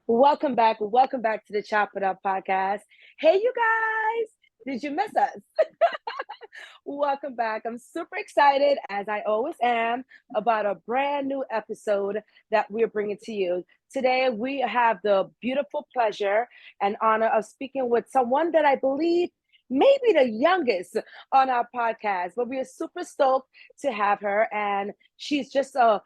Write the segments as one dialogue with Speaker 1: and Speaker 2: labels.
Speaker 1: Welcome back to the Chop It Up podcast. Hey, you guys, did you miss us? Welcome back. I'm super excited, as I always am, about a brand new episode that we're bringing to you. Today, we have the beautiful pleasure and honor of speaking with someone that I believe may be the youngest on our podcast, but we are super stoked to have her. And she's just a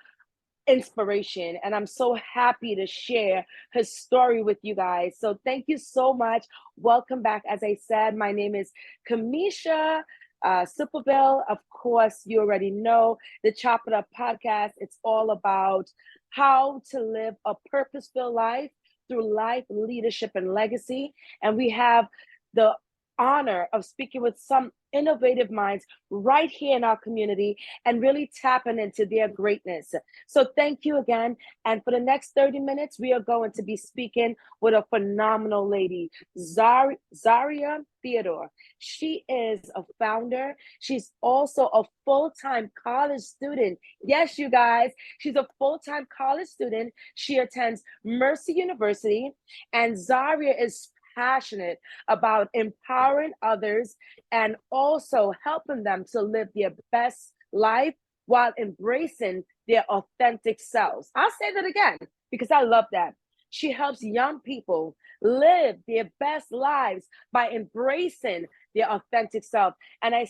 Speaker 1: inspiration, and I'm so happy to share her story with you guys. So thank you so much. Welcome back. As I said, my name is Kamisha Superville. Of course, you already know the Chop It Up podcast. It's all about how to live a purpose-filled life through life, leadership, and legacy. And we have the honor of speaking with some innovative minds right here in our community and really tapping into their greatness. So thank you again. And for the next 30 minutes, we are going to be speaking with a phenomenal lady, Zaria Theodore. She is a founder. She's also a full-time college student. Yes, you guys, she's a full-time college student. She attends Mercy University, and Zaria is passionate about empowering others and also helping them to live their best life while embracing their authentic selves. I'll say that again because I love that. She helps young people live their best lives by embracing their authentic self. And I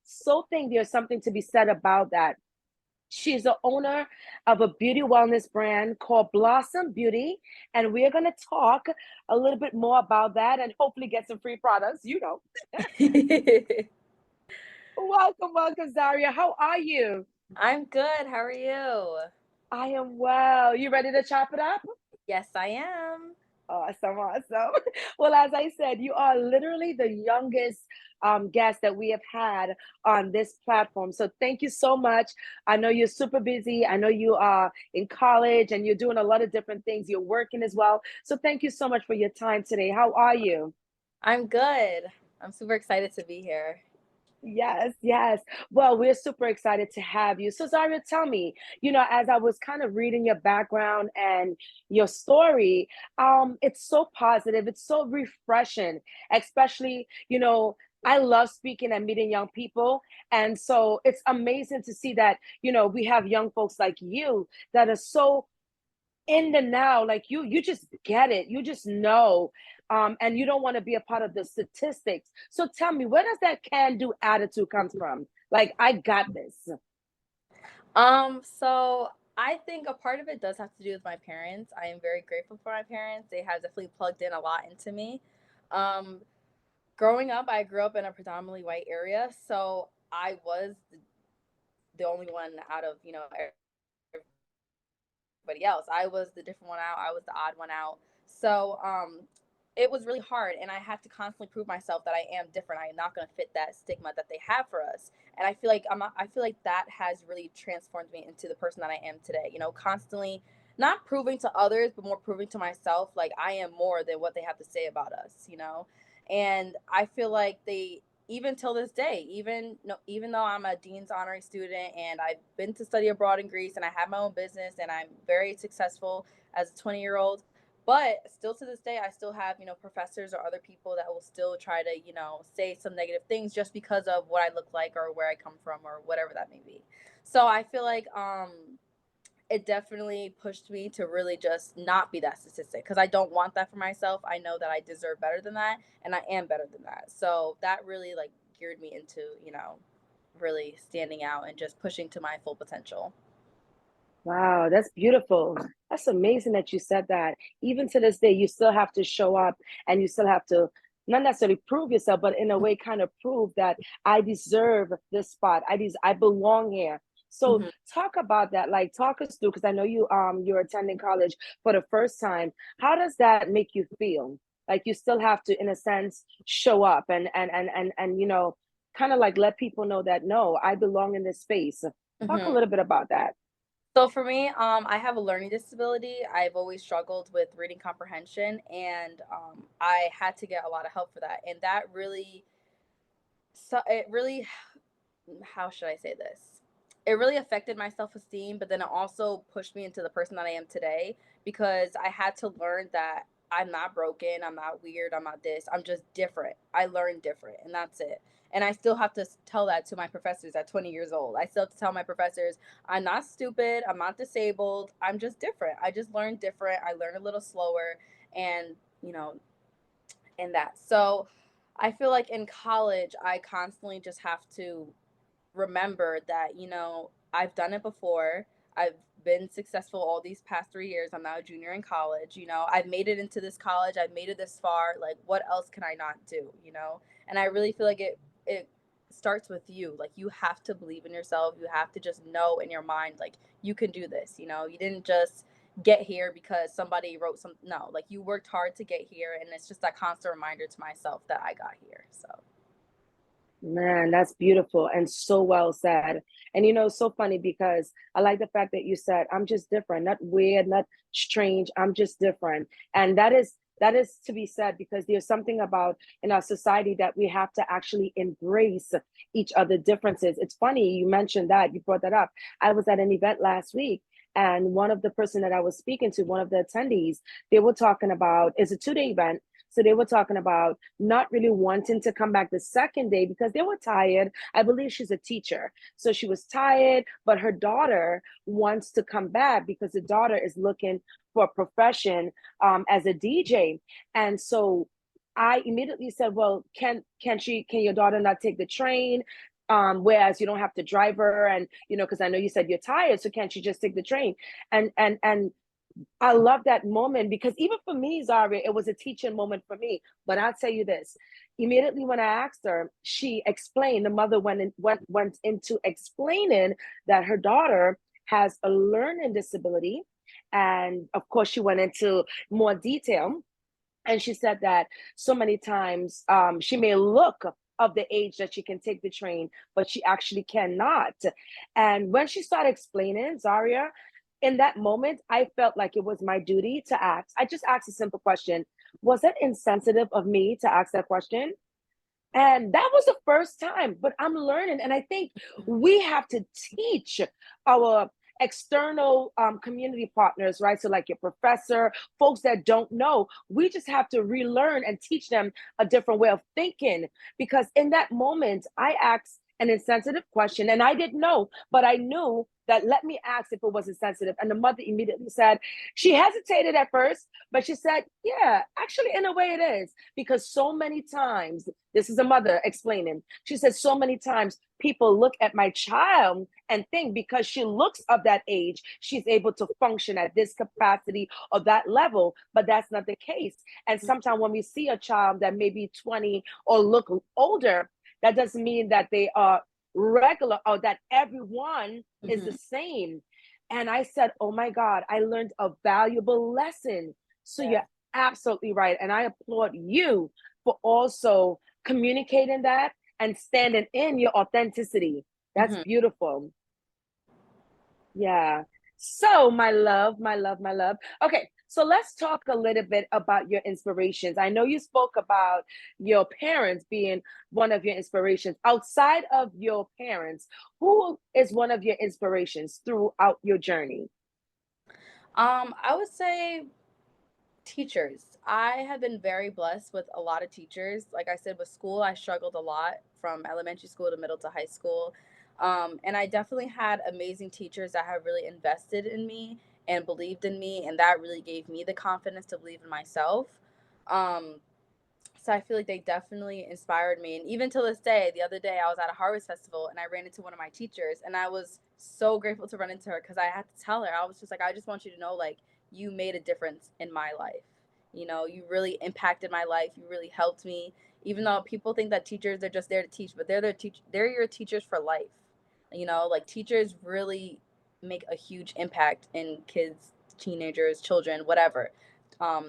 Speaker 1: so think there's something to be said about that. She's the owner of a beauty wellness brand called Blossom Beauty. And we're going to talk a little bit more about that and hopefully get some free products. You know. Welcome, Zaria. How are you?
Speaker 2: I'm good. How are you?
Speaker 1: I am well. You ready to chop it up?
Speaker 2: Yes, I am.
Speaker 1: Awesome, awesome. Well, as I said, you are literally the youngest guest that we have had on this platform. So thank you so much. I know you're super busy. I know you are in college and you're doing a lot of different things. You're working as well. So thank you so much for your time today. How are you?
Speaker 2: I'm good. I'm super excited to be here.
Speaker 1: Yes, yes. Well, we're super excited to have you. So, Zaria, tell me, as I was kind of reading your background and your story, it's so positive, it's so refreshing, especially, I love speaking and meeting young people. And so it's amazing to see that, we have young folks like you that are so in the now, like you just get it, you just know, and you don't want to be a part of the statistics. So tell me, where does that can do attitude comes from? Like, I got this.
Speaker 2: So I think a part of it does have to do with my parents. I am very grateful for my parents. They have definitely plugged in a lot into me. Um, Growing up, I grew up in a predominantly white area, so I was the only one out of everybody else. I was the different one out. I was the odd one out. So it was really hard, and I had to constantly prove myself that I am different. I am not going to fit that stigma that they have for us. And I feel like that has really transformed me into the person that I am today. Constantly not proving to others, but more proving to myself like I am more than what they have to say about us. And I feel like they, even till this day, even no, even though I'm a dean's honorary student and I've been to study abroad in Greece and I have my own business and I'm very successful as a 20-year-old, but still to this day I still have professors or other people that will still try to say some negative things just because of what I look like or where I come from or whatever that may be. So I feel like it definitely pushed me to really just not be that statistic because I don't want that for myself. I know that I deserve better than that and I am better than that. So that really like geared me into, really standing out and just pushing to my full potential.
Speaker 1: Wow, that's beautiful. That's amazing that you said that. Even to this day, you still have to show up and you still have to not necessarily prove yourself, but in a way kind of prove that I deserve this spot. I belong here. So
Speaker 2: Mm-hmm.
Speaker 1: talk about that. Like, talk us through, because I know you're attending college for the first time. How does that make you feel? Like, you still have to, in a sense, show up and kind of like let people know that no, I belong in this space. Talk a
Speaker 2: Mm-hmm.
Speaker 1: little bit about that.
Speaker 2: So for me, I have a learning disability. I've always struggled with reading comprehension, and I had to get a lot of help for that. And that really, so it really, how should I say this? it really affected my self-esteem, but then it also pushed me into the person that I am today, because I had to learn that I'm not broken, I'm not weird, I'm not this, I'm just different. I learned different, and that's it. And I still have to tell that to my professors at 20 years old. I still have to tell my professors, I'm not stupid, I'm not disabled, I'm just different. I just learned different. I learn a little slower, and, you know, in that. So I feel like in college, I constantly just have to remember that, I've done it before. I've been successful all these past 3 years. I'm now a junior in college. I've made it into this college. I've made it this far. Like, what else can I not do? And I really feel like it starts with you. Like, you have to believe in yourself. You have to just know in your mind, like, you can do this. You didn't just get here because somebody wrote some. No, like, you worked hard to get here, and it's just that constant reminder to myself that I got here. So
Speaker 1: Man, that's beautiful and so well said. And so funny because I like the fact that you said, I'm just different, not weird, not strange. I'm just different. And that is to be said because there's something about in our society that we have to actually embrace each other differences. It's funny you mentioned that, you brought that up. I was at an event last week and one of the person that I was speaking to, one of the attendees, they were talking about it's a 2-day event. So they were talking about not really wanting to come back the second day because they were tired. I believe she's a teacher. So she was tired, but her daughter wants to come back because the daughter is looking for a profession as a DJ. And so I immediately said, well, can your daughter not take the train? Whereas you don't have to drive her and because I know you said you're tired, so can't you just take the train? And I love that moment because even for me, Zaria, it was a teaching moment for me. But I'll tell you this: immediately when I asked her, she explained. The mother went into explaining that her daughter has a learning disability, and of course, she went into more detail. And she said that so many times she may look of the age that she can take the train, but she actually cannot. And when she started explaining, Zaria, in that moment, I felt like it was my duty to ask. I just asked a simple question. Was it insensitive of me to ask that question? And that was the first time, but I'm learning. And I think we have to teach our external community partners, right? So, like your professor, folks that don't know, we just have to relearn and teach them a different way of thinking. Because in that moment, I asked an insensitive question and I didn't know, but I knew that let me ask if it was insensitive. And the mother immediately said, she hesitated at first, but she said, yeah, actually, in a way it is. Because so many times, this is a mother explaining, she said, so many times people look at my child and think because she looks of that age, she's able to function at this capacity or that level, but that's not the case. And sometimes when we see a child that may be 20 or look older, that doesn't mean that they are regular or that everyone is the same. And I said, oh my God, I learned a valuable lesson. So
Speaker 2: yeah.
Speaker 1: you're absolutely right. And I applaud you for also communicating that and standing in your authenticity. That's
Speaker 2: hmm
Speaker 1: beautiful. Yeah. So, my love, my love, my love. Okay, so let's talk a little bit about your inspirations. I know you spoke about your parents being one of your inspirations. Outside of your parents, who is one of your inspirations throughout your journey?
Speaker 2: I would say teachers. I have been very blessed with a lot of teachers. Like I said, with school, I struggled a lot from elementary school to middle to high school. And I definitely had amazing teachers that have really invested in me and believed in me. And that really gave me the confidence to believe in myself. Um, so I feel like they definitely inspired me. And even till this day, the other day I was at a harvest festival and I ran into one of my teachers and I was so grateful to run into her because I had to tell her, I was just like, I just want you to know, like, you made a difference in my life. You really impacted my life. You really helped me. Even though people think that teachers are just there to teach, but they're your teachers for life. Like, teachers really make a huge impact in kids, teenagers, children, whatever,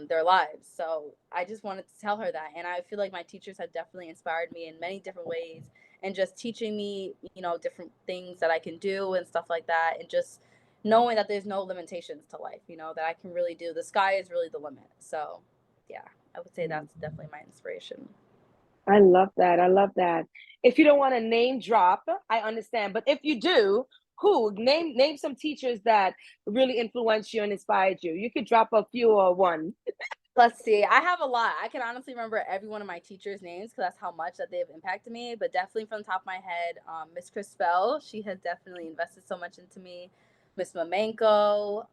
Speaker 2: their lives. So I just wanted to tell her that. And I feel like my teachers have definitely inspired me in many different ways and just teaching me, different things that I can do and stuff like that. And just knowing that there's no limitations to life, that I can really do. The sky is really the limit. So yeah, I would say that's definitely my inspiration.
Speaker 1: I love that. I love that. If you don't want to name drop, I understand. But if you do, Who? Name some teachers that really influenced you and inspired you. You could drop a few or one.
Speaker 2: Let's see. I have a lot. I can honestly remember every one of my teachers' names because that's how much that they have impacted me. But definitely from the top of my head, Miss Crispell, she has definitely invested so much into me. Miss Mamenko,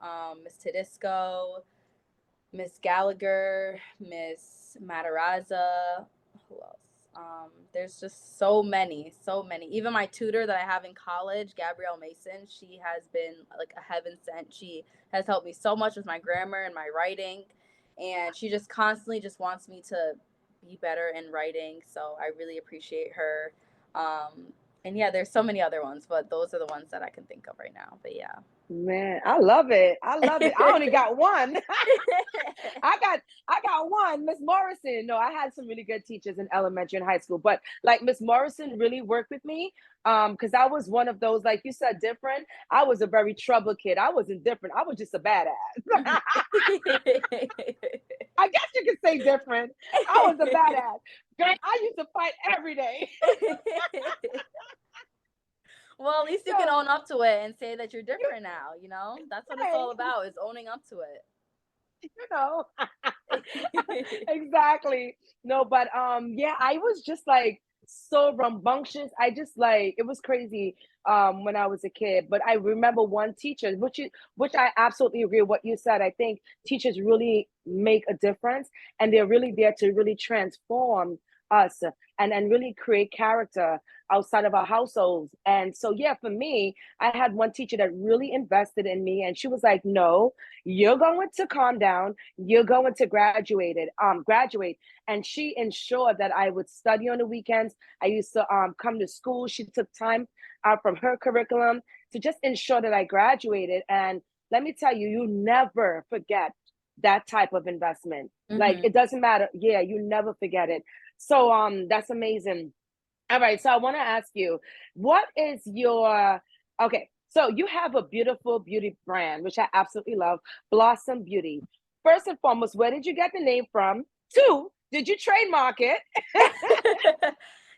Speaker 2: Miss Tedisco, Miss Gallagher, Miss Matarazza. Who else? There's just so many, so many. Even my tutor that I have in college, Gabrielle Mason, she has been like a heaven sent. She has helped me so much with my grammar and my writing, and she just constantly just wants me to be better in writing. So I really appreciate her. And yeah, there's so many other ones, but those are the ones that I can think of right now. But yeah.
Speaker 1: Man, I love it. I love it. I only got one. I got one, Miss Morrison. No, I had some really good teachers in elementary and high school, but like Miss Morrison really worked with me. Because I was one of those, like you said, different. I was a very troubled kid. I wasn't different. I was just a badass. I guess you could say different. I was a badass. Girl, I used to fight every day.
Speaker 2: Well, at least you can
Speaker 1: So
Speaker 2: own up to it and say that you're
Speaker 1: you
Speaker 2: different now, you know? That's what it's
Speaker 1: say,
Speaker 2: all about, is owning up to
Speaker 1: you know.
Speaker 2: it.
Speaker 1: Exactly. No, but yeah, I was just like so rambunctious. I just like it was crazy when I was a kid. But I remember one teacher, which I absolutely agree with what you said. I think teachers really make a difference and they're really there to really transform us and really create character outside of our households. And so yeah, for me, I had one teacher that really invested in me and she was like, no, you're going to calm down, you're going to graduate. And she ensured that I would study on the weekends. I used to come to school. She took time out from her curriculum to just ensure that I graduated. And let me tell you, you never forget that type of investment. Like
Speaker 2: Hmm.
Speaker 1: it doesn't matter. Yeah, you never forget it. So that's amazing. All right, so I want to ask you, what is your okay? So you have a beautiful beauty brand, which I absolutely love, Blossom Beauty. First and foremost, where did you get the name from? Two, did you trademark it?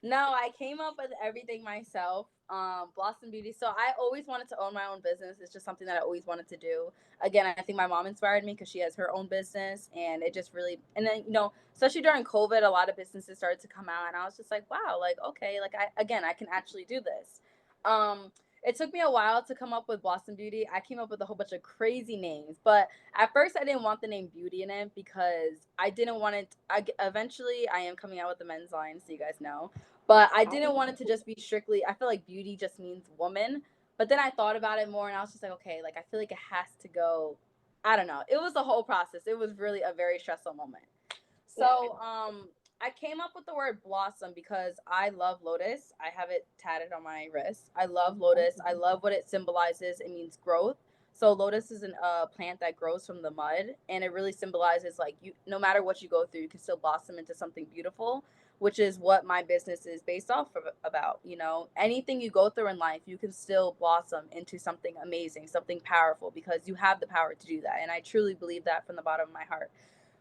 Speaker 2: No, I came up with everything myself. Blossom Beauty. So I always wanted to own my own business. It's just something that I always wanted to do. Again, I think my mom inspired me because she has her own business, and it just really. And then especially during COVID, a lot of businesses started to come out, and I was just like, wow, like okay, like I can actually do this. Um, it took me a while to come up with Blossom Beauty. I came up with a whole bunch of crazy names, but at first I didn't want the name Beauty in it because I didn't want it. Eventually, I am coming out with the men's line, so you guys know. But I didn't want it to
Speaker 1: Oh,
Speaker 2: just be strictly. I feel like beauty just means woman. But then I thought about it more, and I was just like, okay, like I feel like it has to go. I don't know. It was a whole process. It was really a very stressful moment. So, I came up with the word blossom because I love lotus. I have it tatted on my wrist. I love lotus. I love what it symbolizes. It means growth. So lotus is a plant that grows from the mud, and it really symbolizes like you, no matter what you go through, you can still blossom into something beautiful, which is what my business is based off of about. Anything you go through in life, you can still blossom into something amazing, something powerful, because you have the power to do that, and I truly believe that from the bottom of my heart.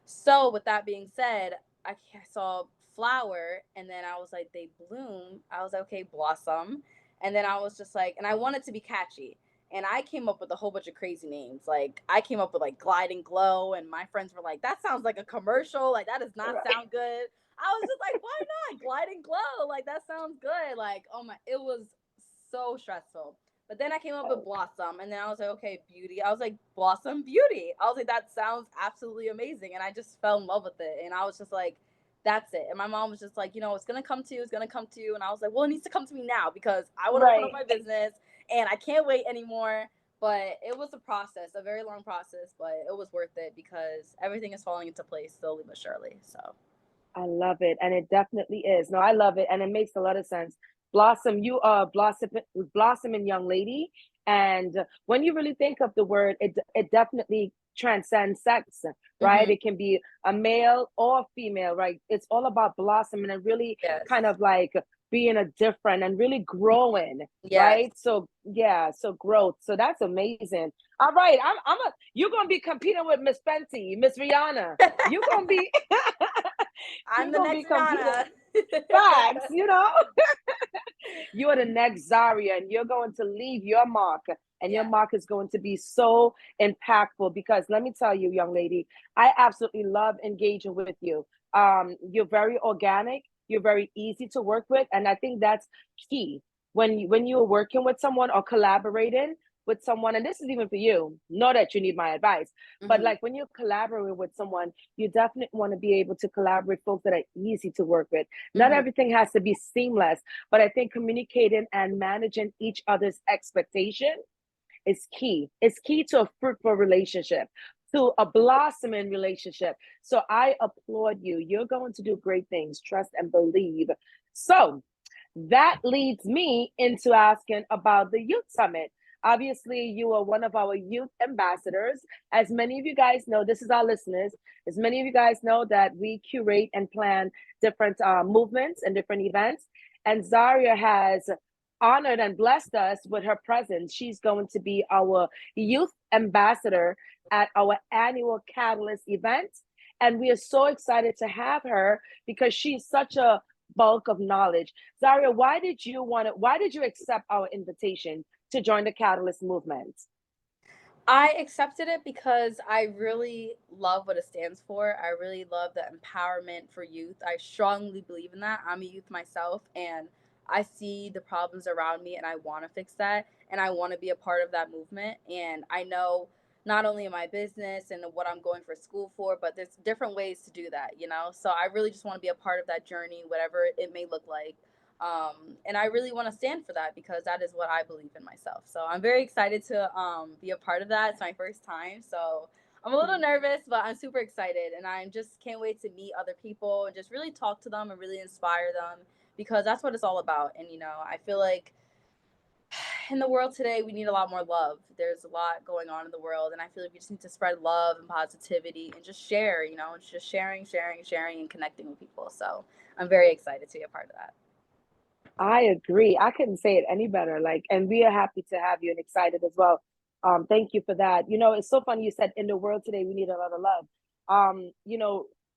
Speaker 2: So, with that being said, I saw flower and then I was like, they bloom. I was like, okay, blossom. And then I was just like, and I wanted to be catchy. And I came up with a whole bunch of crazy names. Like, I came up with like Glide and Glow, and my friends were like, that sounds like a commercial. Like, that does not
Speaker 1: right.
Speaker 2: sound good. I was just like, why not? Glide and Glow. Like, that sounds good. Like, oh my, it was so stressful. But then I came up with
Speaker 1: Oh,
Speaker 2: Blossom, and then I was like, okay, Beauty. I was like, Blossom Beauty. I was like, that sounds absolutely amazing. And I just fell in love with it. And I was just like, that's it. And my mom was just like, it's going to come to you. It's going to come to you. And I was like, well, it needs to come to me now because I want to open up
Speaker 1: right.
Speaker 2: my business and I can't wait anymore. But it was a process, a very long process, but it was worth it because everything is falling into place slowly but surely. So,
Speaker 1: I love it, and it definitely is. No, I love it, and it makes a lot of sense. Blossom, you are blossoming young lady, and when you really think of the word, it definitely transcends sex, right?
Speaker 2: mm-hmm.
Speaker 1: It can be a male or female, right? It's all about blossoming and really
Speaker 2: Yes.
Speaker 1: kind of like being a different and really growing,
Speaker 2: Yes.
Speaker 1: right? So yeah, so growth. So that's amazing. All right, you're gonna be competing with Miss Fenty, Miss Rihanna. You're gonna be
Speaker 2: I'm
Speaker 1: you're
Speaker 2: the
Speaker 1: gonna
Speaker 2: next
Speaker 1: be competing
Speaker 2: Rihanna.
Speaker 1: facts, You are the next Zaria, and you're going to leave your mark, and your
Speaker 2: Yeah.
Speaker 1: mark is going to be so impactful. Because let me tell you, young lady, I absolutely love engaging with you. You're very organic. You're very easy to work with, and I think that's key when you're working with someone or collaborating with someone. And this is even for you. Know that you need my advice, but
Speaker 2: Hmm.
Speaker 1: like when you're collaborating with someone, you definitely want to be able to collaborate with folks that are easy to work with. Not
Speaker 2: Hmm.
Speaker 1: everything has to be seamless, but I think communicating and managing each other's expectation is key. It's key to a fruitful relationship, to a blossoming relationship. So I applaud you. You're going to do great things. Trust and believe. So that leads me into asking about the Youth Summit. Obviously, you are one of our youth ambassadors. As many of you guys know, this is our listeners. As many of you guys know that we curate and plan different movements and different events. And Zaria has honored and blessed us with her presence. She's going to be our youth ambassador at our annual Catalyst event. And we are so excited to have her because she's such a bulk of knowledge. Zaria, why did you accept our invitation to join the Catalyst movement?
Speaker 2: I accepted it because I really love what it stands for. I really love the empowerment for youth. I strongly believe in that. I'm a youth myself, and I see the problems around me and I want to fix that, and I want to be a part of that movement. And I know not only in my business and what I'm going for school for, but there's different ways to do that, you know? So I really just want to be a part of that journey, whatever it may look like. And I really want to stand for that because that is what I believe in myself. So I'm very excited to be a part of that. It's my first time, so I'm a little nervous, but I'm super excited, and I just can't wait to meet other people and just really talk to them and really inspire them because that's what it's all about. And I feel like in the world today, we need a lot more love. There's a lot going on in the world, and I feel like we just need to spread love and positivity and just share. It's just sharing, and connecting with people. So I'm very excited to be a part of that.
Speaker 1: I agree. I couldn't say it any better. Like, and we are happy to have you and excited as well. Thank you for that. It's so funny you said in the world today we need a lot of love.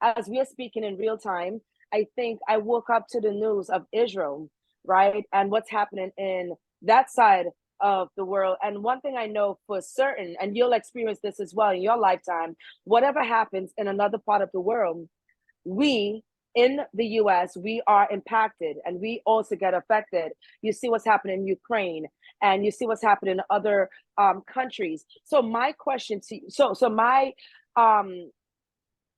Speaker 1: As we are speaking in real time, I think I woke up to the news of Israel, right? And what's happening in that side of the world. And one thing I know for certain, and you'll experience this as well in your lifetime, whatever happens in another part of the world, we in the US, we are impacted and we also get affected. You see what's happening in Ukraine and you see what's happening in other countries. So my question to you, so my um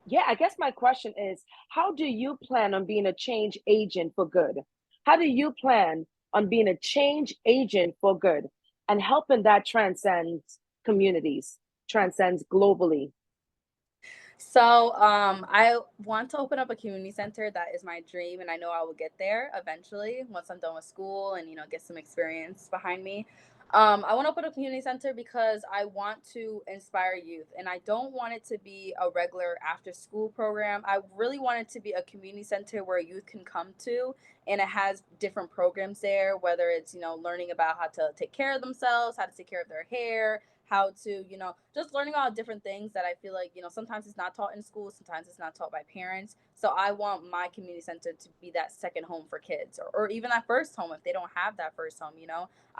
Speaker 1: yeah, I guess my question is, how do you plan on being a change agent for good? How do you plan on being a change agent for good and helping that transcends communities, transcends globally?
Speaker 2: I want to open up a community center. That is my dream, and I know I will get there eventually once I'm done with school and get some experience behind me. I want to open a community center because I want to inspire youth, and I don't want it to be a regular after school program. I really want it to be a community center where youth can come to, and it has different programs there, whether it's learning about how to take care of themselves, how to take care of their hair, how to, just learning all different things that I feel like, sometimes it's not taught in school, sometimes it's not taught by parents. So I want my community center to be that second home for kids, or even that first home if they don't have that first home.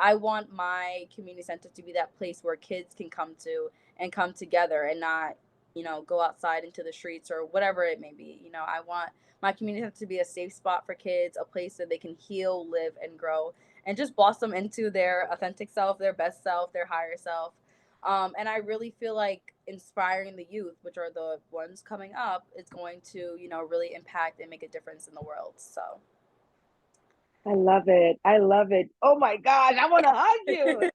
Speaker 2: I want my community center to be that place where kids can come to and come together and not, go outside into the streets or whatever it may be. I want my community center to be a safe spot for kids, a place that they can heal, live, and grow and just blossom into their authentic self, their best self, their higher self. And I really feel like inspiring the youth, which are the ones coming up, is going to, really impact and make a difference in the world. So.
Speaker 1: I love it. I love it. Oh my gosh, I want to hug you.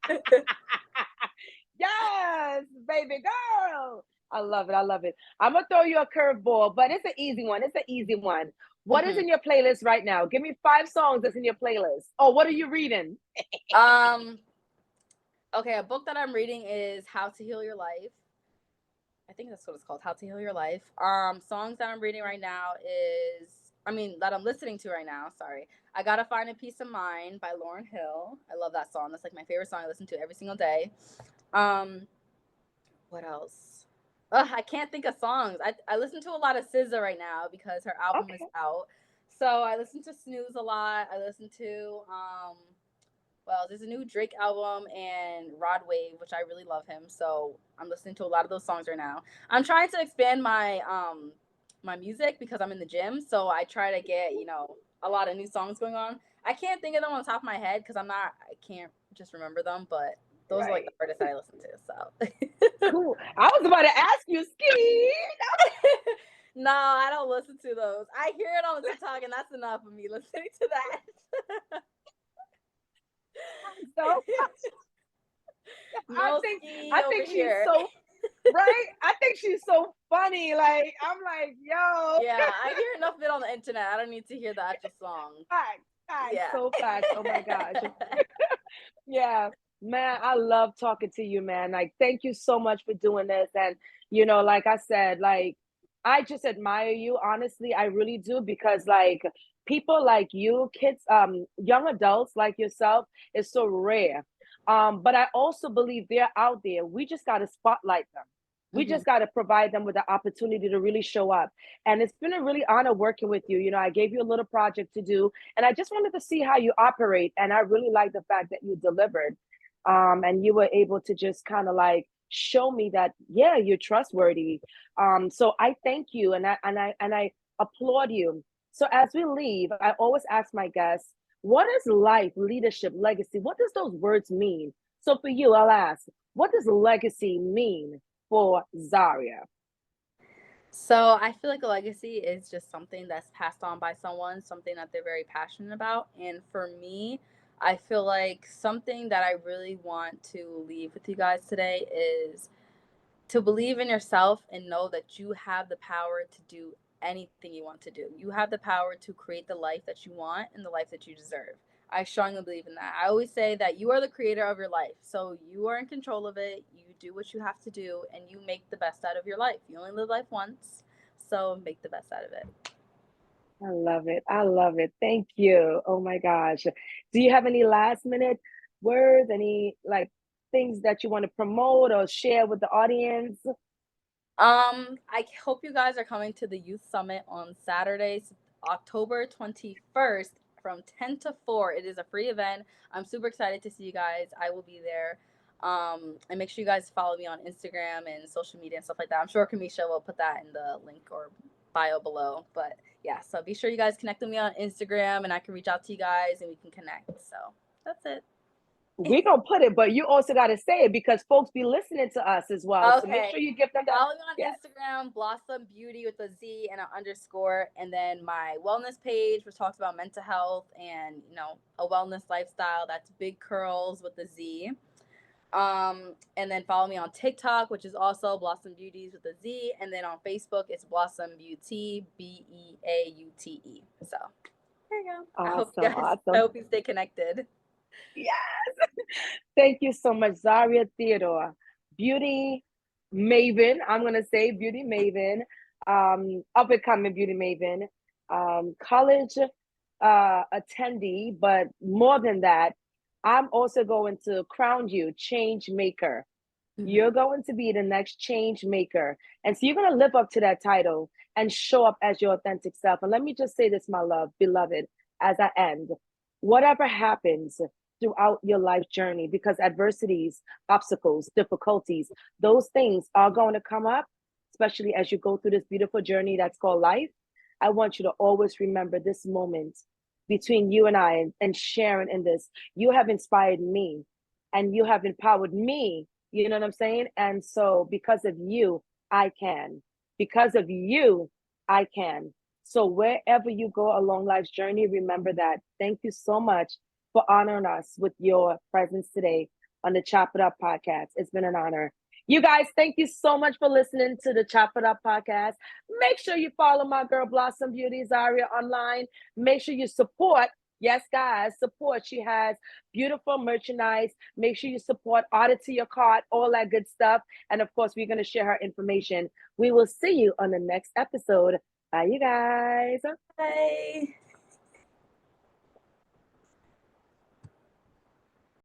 Speaker 1: Yes, baby girl. I love it. I love it. I'm gonna throw you a curveball, but it's an easy one. It's an easy one. What is
Speaker 2: Hmm.
Speaker 1: in your playlist right now? Give me 5 songs that's in your playlist. Oh, what are you reading?
Speaker 2: Um. Okay, a book that I'm reading is How to Heal Your Life. I think that's what it's called, How to Heal Your Life. Songs that I'm reading right now that I'm listening to right now. Sorry, I Gotta Find a Peace of Mind by Lauryn Hill. I love that song. That's like my favorite song. I listen to every single day. Um, what else? Ugh, I can't think of songs. I listen to a lot of SZA right now because her album is
Speaker 1: Okay.
Speaker 2: out. So I listen to Snooze a lot. I listen to well, there's a new Drake album and Rod Wave, which I really love him. So I'm listening to a lot of those songs right now. I'm trying to expand my music because I'm in the gym. So I try to get, a lot of new songs going on. I can't think of them on the top of my head because I can't just remember them, but those are like the
Speaker 1: Right.
Speaker 2: artists I listen to. So
Speaker 1: Cool. I was about to ask you, Ski.
Speaker 2: no, I don't listen to those. I hear it on TikTok and that's enough of me listening to that.
Speaker 1: So I
Speaker 2: No
Speaker 1: think
Speaker 2: ski
Speaker 1: I
Speaker 2: over
Speaker 1: think she's
Speaker 2: here.
Speaker 1: so right. I think she's so funny. Like I'm like, yo,
Speaker 2: Yeah, I hear enough of it on the internet. I don't need to hear the actual song.
Speaker 1: facts, facts,
Speaker 2: Yeah.
Speaker 1: so facts. Oh my gosh. Yeah, man, I love talking to you, man. Like, thank you so much for doing this. And, like I said, like, I just admire you, honestly. I really do, because, like, people like you, kids, young adults like yourself, is so rare. But I also believe they're out there. We just got to spotlight them. We
Speaker 2: Hmm.
Speaker 1: just got to provide them with the opportunity to really show up. And it's been a really honor working with you. I gave you a little project to do, and I just wanted to see how you operate. And I really like the fact that you delivered, and you were able to just kind of like show me that, yeah, you're trustworthy. So I thank you, and I applaud you. So as we leave, I always ask my guests, what is life, leadership, legacy? What does those words mean? So for you, I'll ask, what does legacy mean for Zaria?
Speaker 2: So I feel like a legacy is just something that's passed on by someone, something that they're very passionate about. And for me, I feel like something that I really want to leave with you guys today is to believe in yourself and know that you have the power to do anything you want to do. You have the power to create the life that you want and the life that you deserve. I strongly believe in that. I always say that you are the creator of your life. So you are in control of it. You do what you have to do and you make the best out of your life. You only live life once. So make the best out of it.
Speaker 1: I love it. I love it. Thank you. Oh my gosh. Do you have any last minute words, any like things that you want to promote or share with the audience?
Speaker 2: I hope you guys are coming to the Youth Summit on Saturday, October 21st from 10 to 4. It is a free event. I'm super excited to see you guys. I will be there. And make sure you guys follow me on Instagram and social media and stuff like that. I'm sure Kamisha will put that in the link or bio below. But yeah, so be sure you guys connect with me on Instagram and I can reach out to you guys and we can connect. So that's it.
Speaker 1: We gonna put it, but you also gotta say it because folks be listening to us as well. So make
Speaker 2: Okay.
Speaker 1: sure you give them that.
Speaker 2: Follow me on
Speaker 1: Yes.
Speaker 2: Instagram, Blossom Beauty with a Z and an underscore, and then my wellness page, which talks about mental health and a wellness lifestyle. That's Big Curls with a Z. And then follow me on TikTok, which is also Blossom Beauties with a Z, and then on Facebook it's Blossom Beauty, Beaute. So there you go.
Speaker 1: Awesome,
Speaker 2: I
Speaker 1: awesome.
Speaker 2: hope you stay connected.
Speaker 1: Yes. Thank you so much, Zaria Theodore. Beauty maven. I'm gonna say beauty maven. Up and coming beauty maven. College attendee, but more than that, I'm also going to crown you change maker. You're
Speaker 2: Hmm.
Speaker 1: going to be the next change maker. And so you're going to live up to that title and show up as your authentic self. And let me just say this, my love, beloved, as I end. Whatever happens throughout your life journey, because adversities, obstacles, difficulties, those things are going to come up, especially as you go through this beautiful journey that's called life. I want you to always remember this moment between you and I, and sharing in this. You have inspired me and you have empowered me, you know what I'm saying? And so because of you, I can. Because of you, I can. So wherever you go along life's journey, remember that. Thank you so much for honoring us with your presence today on the Chop It Up podcast. It's been an honor. You guys, thank you so much for listening to the Chop It Up podcast. Make sure you follow my girl Blossom Beauty Zaria online. Make sure you support. Yes, guys, support. She has beautiful merchandise. Make sure you support, add it to your cart, all that good stuff. And of course, we're going to share her information. We will see you on the next episode. Bye, you guys.
Speaker 2: Bye.